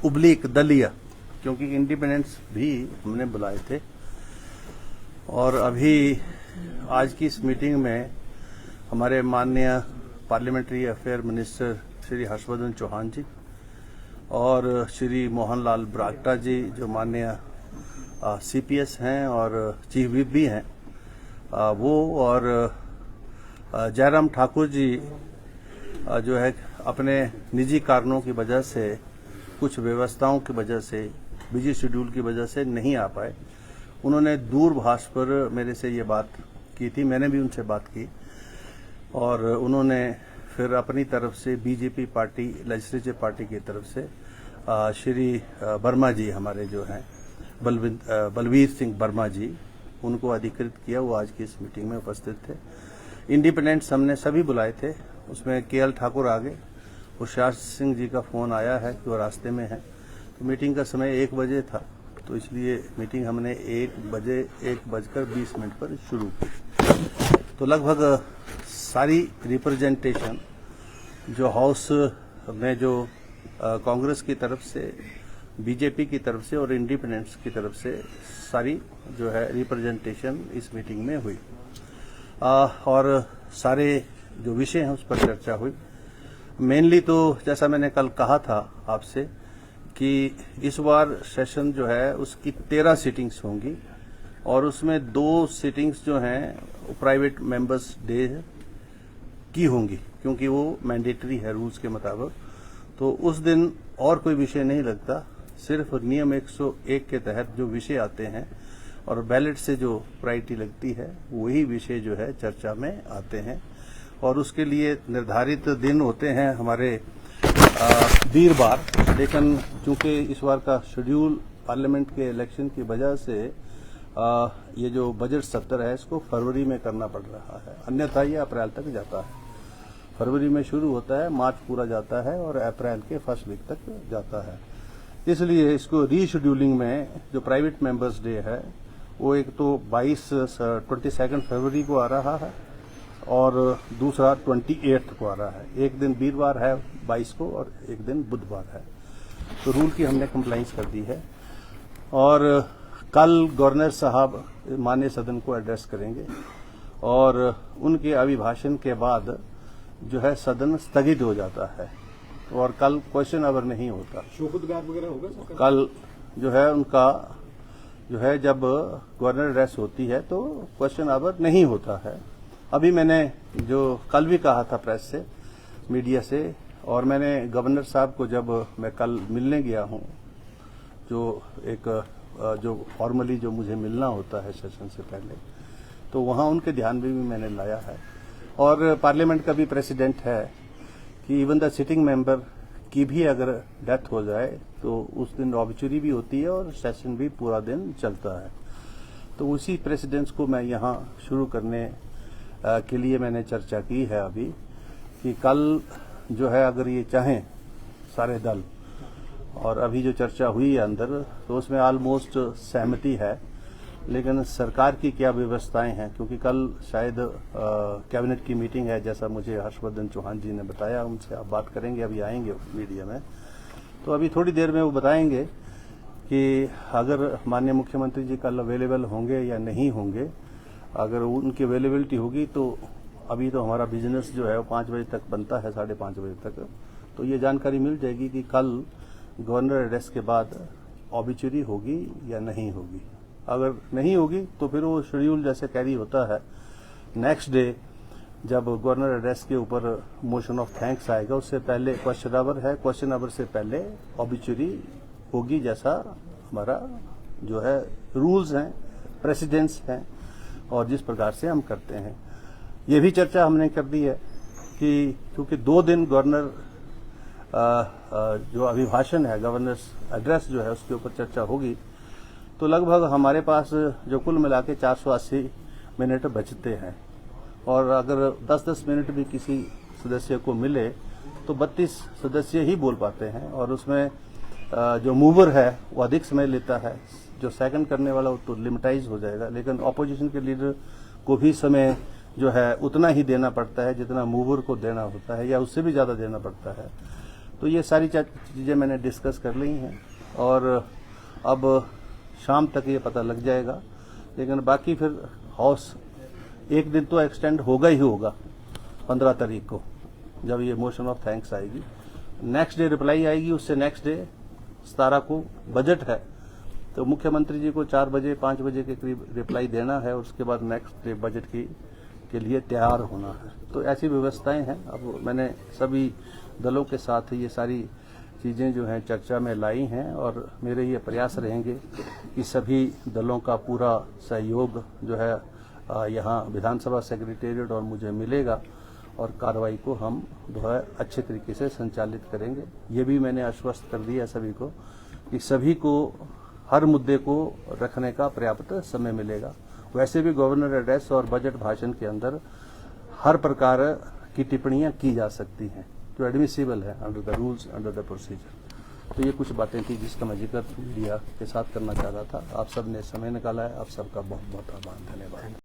उब्लिक दलिया, क्योंकि इंडिपेंडेंस भी हमने बुलाए थे। और अभी आज की इस मीटिंग में हमारे माननीय parliamentary affair minister Shri Harshvardhan Chauhan ji और श्री मोहनलाल ब्राक्टा जी, जो माननीय सीपीएस हैं और चीफ व्हिप भी हैं, वो और जयराम ठाकुर जी जो है अपने निजी कारणों की वजह से, कुछ व्यवस्थाओं की वजह से, बिजी शेड्यूल की वजह से नहीं आ पाए। उन्होंने दूरभाष पर मेरे से ये बात की थी, मैंने भी उनसे बात की और उन्होंने फिर अपनी तरफ से बीजेपी पार्टी, लेजिस्लेटिव पार्टी की तरफ से श्री वर्मा जी, हमारे जो हैं बलवीर सिंह वर्मा जी, उनको अधिकृत किया। वो आज की इस मीटिंग में उपस्थित थे। इंडिपेंडेंट्स हमने सभी बुलाए थे, उसमें केएल ठाकुर आ गए। होशियार सिंह जी का फोन आया है कि वो रास्ते में है, तो मीटिंग का समय 1 बजे था, तो इसलिए मीटिंग हमने 1:20 पर शुरू की। तो लगभग सारी रिप्रेजेंटेशन जो हाउस में, जो कांग्रेस की तरफ से, बीजेपी की तरफ से और इंडिपेंडेंट्स की तरफ से सारी जो है रिप्रेजेंटेशन इस मीटिंग में हुई और सारे जो विषय हैं उस पर चर्चा हुई। मेनली तो जैसा मैंने कल कहा था आपसे कि इस बार सेशन जो है उसकी 13 सीटिंग्स होंगी और उसमें 2 सीटिंग्स जो हैं प्राइवेट मेंबर्स डे की होंगी, क्योंकि वो मैंडेटरी है रूल्स के मुताबिक। तो उस दिन और कोई विषय नहीं लगता, सिर्फ नियम 101 के तहत जो विषय आते हैं और बैलेट से जो प्रायोरिटी लगती है वही विषय जो है चर्चा में आते हैं। और उसके लिए निर्धारित दिन होते हैं हमारे वीरवार, लेकिन चूंकि इस बार का शेड्यूल पार्लियामेंट के इलेक्शन की वजह से ये जो बजट सत्र है इसको फरवरी में करना पड़ रहा है, अन्यथा ये अप्रैल तक जाता है। फरवरी में शुरू होता है, मार्च पूरा जाता है और अप्रैल के फर्स्ट वीक तक जाता है। इसलिए इसको रीशेड्यूलिंग में जो प्राइवेट मेंबर्स डे है वो एक तो 22 फरवरी को आ रहा है और दूसरा 28 को आ रहा है। एक दिन वीरवार है 22 को और एक दिन बुधवार है। तो रूल की हमने कंप्लाइंस कर दी है और कल गवर्नर साहब माननीय सदन को एड्रेस करेंगे और उनके अभिभाषण के बाद जो है सदन स्थगित हो जाता है और कल क्वेश्चन आवर नहीं होता। शोकोदगार वगैरह होगा कल जो है उनका जो है जब गवर्नर एड्रेस होती है तो क्वेश्चन आवर नहीं होता है। अभी मैंने जो कल भी कहा था प्रेस से, मीडिया से, और मैंने गवर्नर साहब को जब मैं कल मिलने गया हूं, जो फॉर्मली जो मुझे मिलना होता है सेशन से पहले, तो वहां उनके ध्यान में भी मैंने लाया है। और पार्लियामेंट का भी प्रेसिडेंट है कि इवन द सिटिंग मेंबर की भी अगर डेथ हो जाए तो उस दिन ऑब्चुरी भी होती है और सेशन भी पूरा दिन चलता है। तो उसी प्रेसिडेंट्स को मैं यहाँ शुरू करने के लिए मैंने चर्चा की है अभी कि कल जो है अगर ये चाहें सारे दल, और अभी जो चर्चा हुई है अंदर तो उसमें ऑलमोस्ट सहमति है, लेकिन सरकार की क्या व्यवस्थाएं हैं, क्योंकि कल शायद कैबिनेट की मीटिंग है, जैसा मुझे हर्षवर्धन चौहान जी ने बताया। उनसे आप बात करेंगे, अभी आएंगे मीडिया में, तो अभी थोड़ी देर में वो बताएंगे कि अगर माननीय मुख्यमंत्री जी कल अवेलेबल होंगे या नहीं होंगे। अगर उनकी अवेलेबिलिटी होगी तो अभी तो हमारा बिजनेस जो है वो 5 बजे तक बनता है, 5:30 बजे तक, तो ये जानकारी मिल जाएगी कि कल गवर्नर एड्रेस के बाद ऑबिचुरी होगी या नहीं होगी। अगर नहीं होगी तो फिर वो शेड्यूल जैसे कैरी होता है, नेक्स्ट डे जब गवर्नर एड्रेस के ऊपर मोशन ऑफ थैंक्स आएगा उससे पहले क्वेश्चन आवर है, क्वेश्चन आवर से पहले ऑबिचुरी होगी, जैसा हमारा जो है रूल्स हैं, प्रेसिडेंट्स हैं और जिस प्रकार से हम करते हैं। ये भी चर्चा हमने कर दी है कि क्योंकि 2 दिन गवर्नर जो अभिभाषण है, गवर्नर एड्रेस जो है उसके ऊपर चर्चा होगी, तो लगभग हमारे पास जो कुल मिला के 480 मिनट बचते हैं और अगर 10-10 मिनट भी किसी सदस्य को मिले तो 32 सदस्य ही बोल पाते हैं और उसमें जो मूवर है वो अधिक समय लेता है, जो सेकंड करने वाला वो तो लिमिटाइज हो जाएगा, लेकिन ऑपोजिशन के लीडर को भी समय जो है उतना ही देना पड़ता है जितना मूवर को देना होता है या उससे भी ज्यादा देना पड़ता है। तो तो ये सारी चीज़ें मैंने डिस्कस कर ली हैं और अब शाम तक ये पता लग जाएगा। लेकिन बाकी फिर हाउस एक दिन तो एक्सटेंड होगा ही होगा 15 तारीख को, जब ये मोशन ऑफ थैंक्स आएगी। नेक्स्ट डे रिप्लाई आएगी, उससे नेक्स्ट डे 17 को बजट है, तो मुख्यमंत्री जी को 4 बजे 5 बजे के करीब रिप्लाई देना है और उसके बाद नेक्स्ट डे बजट के लिए तैयार होना है। तो ऐसी व्यवस्थाएं हैं। अब मैंने सभी दलों के साथ ये सारी चीज़ें जो हैं चर्चा में लाई हैं और मेरे ये प्रयास रहेंगे कि सभी दलों का पूरा सहयोग जो है यहाँ विधानसभा सेक्रेटेरिएट और मुझे मिलेगा और कार्रवाई को हम जो है अच्छे तरीके से संचालित करेंगे। ये भी मैंने आश्वस्त कर दिया सभी को कि सभी को हर मुद्दे को रखने का पर्याप्त समय मिलेगा। वैसे भी गवर्नर एड्रेस और बजट भाषण के अंदर हर प्रकार की टिप्पणियां की जा सकती हैं जो एडमिसिबल है under the rules, under the procedure. तो ये कुछ बातें थी जिसका मैं जिक्र मीडिया के साथ करना चाह रहा था। आप सब ने समय निकाला है, आप सबका बहुत बहुत आभार, धन्यवाद।